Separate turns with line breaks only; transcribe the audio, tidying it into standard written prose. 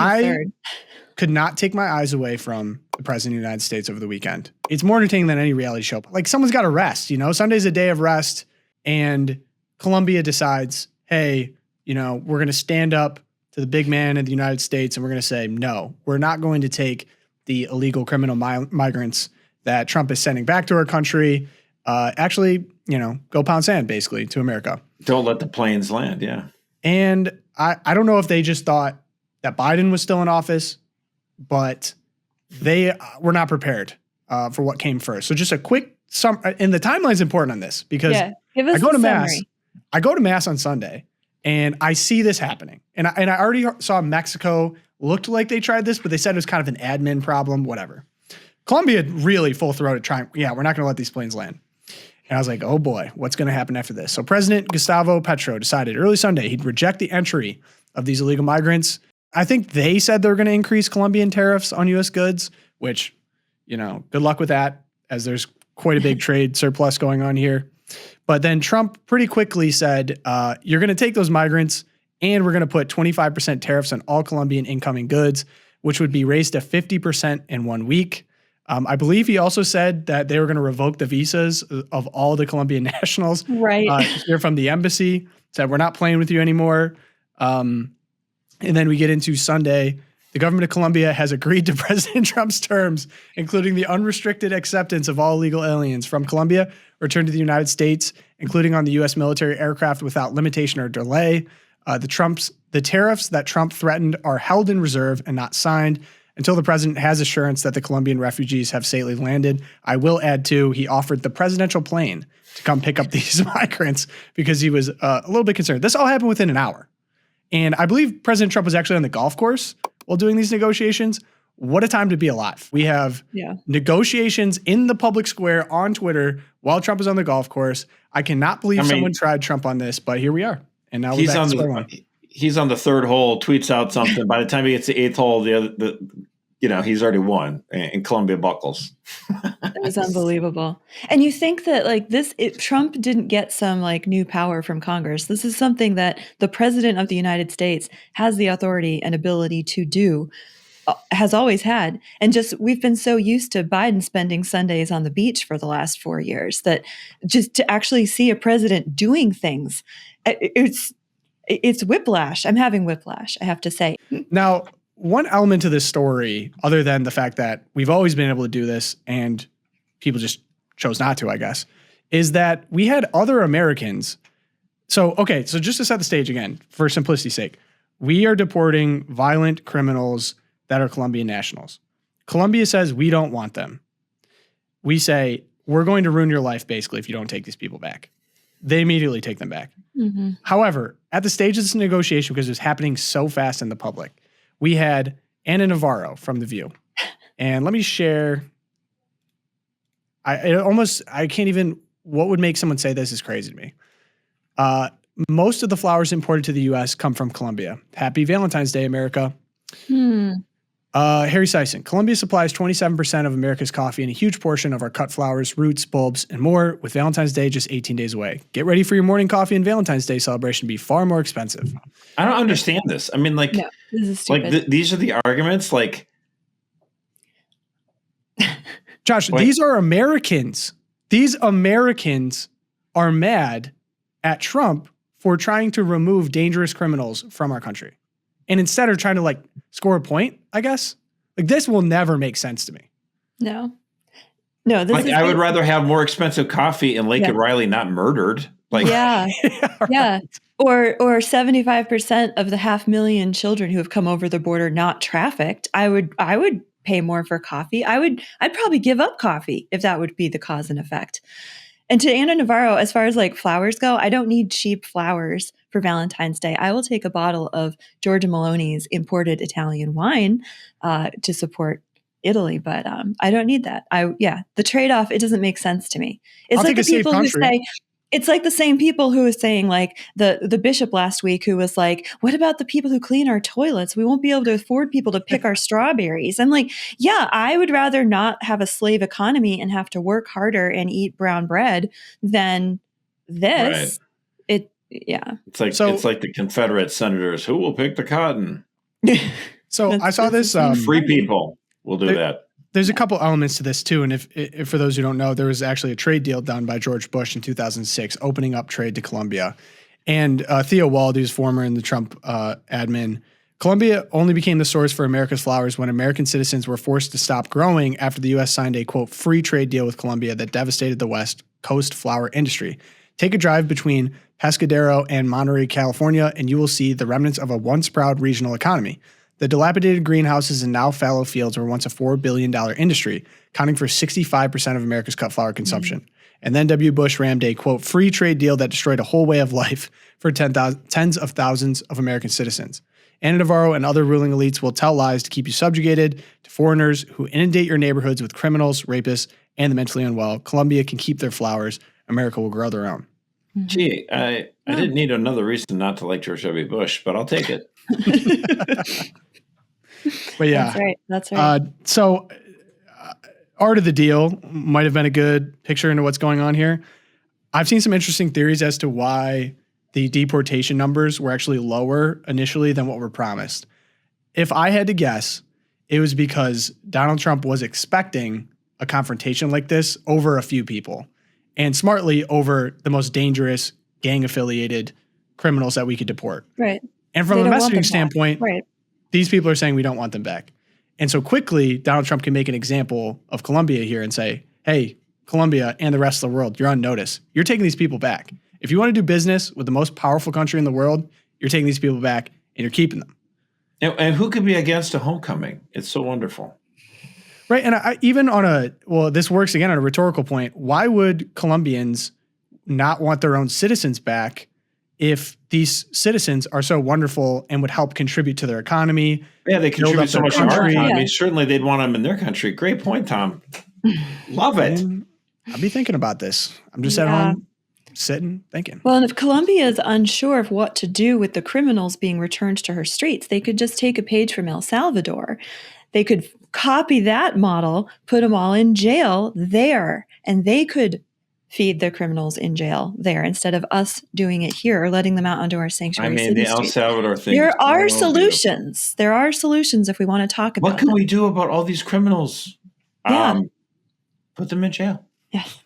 I could not take my eyes away from the president of the United States over the weekend. It's more entertaining than any reality show. Like, someone's got to rest, Sunday's a day of rest, and Colombia decides, hey, we're going to stand up to the big man in the United States, and we're going to say, no, we're not going to take the illegal criminal migrants that Trump is sending back to our country. Actually, go pound sand, basically, to America.
Don't let the planes land, yeah.
And I don't know if they just thought that Biden was still in office, but they were not prepared for what came first. So just a quick and the timeline's important on this, because
give us
I go to
summary.
Mass. I go to Mass on Sunday, and I see this happening. And I already saw Mexico looked like they tried this, but they said it was kind of an admin problem, whatever. Colombia really full-throated trying, we're not going to let these planes land. And I was like, oh boy, what's going to happen after this? So President Gustavo Petro decided early Sunday he'd reject the entry of these illegal migrants. I think they said they were going to increase Colombian tariffs on U.S. goods, which, good luck with that, as there's quite a big trade surplus going on here. But then Trump pretty quickly said, you're going to take those migrants, and we're going to put 25% tariffs on all Colombian incoming goods, which would be raised to 50% in 1 week. I believe he also said that they were going to revoke the visas of all the Colombian nationals.
Right.
Here from the embassy. Said, we're not playing with you anymore. And then we get into Sunday. The government of Colombia has agreed to President Trump's terms, including the unrestricted acceptance of all illegal aliens from Colombia returned to the United States, including on the U.S. military aircraft without limitation or delay. The tariffs that Trump threatened are held in reserve and not signed until the president has assurance that the Colombian refugees have safely landed. I will add, too, he offered the presidential plane to come pick up these migrants because he was a little bit concerned. This all happened within an hour. And I believe President Trump was actually on the golf course while doing these negotiations. What a time to be alive. We have negotiations in the public square on Twitter while Trump is on the golf course. I cannot believe someone tried Trump on this, but here we are. And now
he's on the third hole, tweets out something. By the time he gets to the eighth hole, he's already won, and Colombia buckles.
That was unbelievable. And you think that Trump didn't get some new power from Congress. This is something that the president of the United States has the authority and ability to do, has always had. And just, we've been so used to Biden spending Sundays on the beach for the last 4 years that just to actually see a president doing things, it's whiplash. I'm having whiplash, I have to say.
Now, one element to this story, other than the fact that we've always been able to do this and people just chose not to, I guess, is that we had other Americans. So just to set the stage again, for simplicity's sake, we are deporting violent criminals that are Colombian nationals. Colombia says we don't want them. We say, we're going to ruin your life, basically, if you don't take these people back. They immediately take them back. Mm-hmm. However, at the stage of this negotiation, because it was happening so fast in the public, we had Ana Navarro from The View. And let me share. I can't even, what would make someone say this is crazy to me. Most of the flowers imported to the U.S. come from Colombia. Happy Valentine's Day, America. Harry Sison, Colombia supplies 27% of America's coffee and a huge portion of our cut flowers, roots, bulbs, and more, with Valentine's Day just 18 days away. Get ready for your morning coffee and Valentine's Day celebration to be far more expensive.
I don't understand this. I mean, no,
this is stupid.
These are the arguments,
Josh, these are Americans. These Americans are mad at Trump for trying to remove dangerous criminals from our country. And instead are trying to score a point, I guess. This will never make sense to me.
No.
I would rather have more expensive coffee and Lincoln Riley not murdered.
Yeah. Or 75% of the 500,000 children who have come over the border not trafficked. I would pay more for coffee. I'd probably give up coffee if that would be the cause and effect. And to Ana Navarro, as far as flowers go, I don't need cheap flowers for Valentine's Day. I will take a bottle of Giorgio Maloney's imported Italian wine to support Italy, but I don't need that. The trade-off, it doesn't make sense to me. It's like the people who say, it's like the same people who was saying the bishop last week who was like, what about the people who clean our toilets? We won't be able to afford people to pick our strawberries. I'm like, I would rather not have a slave economy and have to work harder and eat brown bread than this. Right. It's like
the Confederate senators who will pick the cotton.
So I saw this.
Free people will do that.
There's a couple elements to this too, and if for those who don't know, there was actually a trade deal done by George Bush in 2006, opening up trade to Colombia. And Theo Wald, who's former in the Trump admin, Colombia only became the source for America's flowers when American citizens were forced to stop growing after the U.S. signed a, quote, free trade deal with Colombia that devastated the West Coast flower industry. Take a drive between Pescadero and Monterey, California, and you will see the remnants of a once proud regional economy. The dilapidated greenhouses and now fallow fields were once a $4 billion industry, accounting for 65% of America's cut flower consumption. And then W. Bush rammed a, quote, free trade deal that destroyed a whole way of life for tens of thousands of American citizens. Ana Navarro and other ruling elites will tell lies to keep you subjugated to foreigners who inundate your neighborhoods with criminals, rapists, and the mentally unwell. Colombia can keep their flowers. America will grow their own.
Gee, I didn't need another reason not to like George W. Bush, but I'll take it.
But yeah.
That's right.
So art of the deal might have been a good picture into what's going on here. I've seen some interesting theories as to why the deportation numbers were actually lower initially than what were promised. If I had to guess, it was because Donald Trump was expecting a confrontation like this over a few people, and smartly over the most dangerous gang-affiliated criminals that we could deport.
Right.
And from a messaging standpoint, these people are saying we don't want them back. And so quickly, Donald Trump can make an example of Colombia here and say, hey, Colombia and the rest of the world, you're on notice. You're taking these people back. If you want to do business with the most powerful country in the world, you're taking these people back and you're keeping them.
And who could be against a homecoming? It's so wonderful.
Right. And even this works again on a rhetorical point. Why would Colombians not want their own citizens back if these citizens are so wonderful and would help contribute to their economy?
Yeah, they contribute so much to our economy. Yeah. Certainly they'd want them in their country. Great point, Tom. Love it.
And I'll be thinking about this. I'm just at home sitting, thinking.
Well, and if Colombia is unsure of what to do with the criminals being returned to her streets, they could just take a page from El Salvador. They could copy that model, put them all in jail there, and they could feed the criminals in jail there instead of us doing it here or letting them out onto our sanctuary city
the El Salvador thing.
There are solutions. There are solutions if we want to talk about
what can we do about all these criminals?
Yeah.
Put them in jail.
Yes.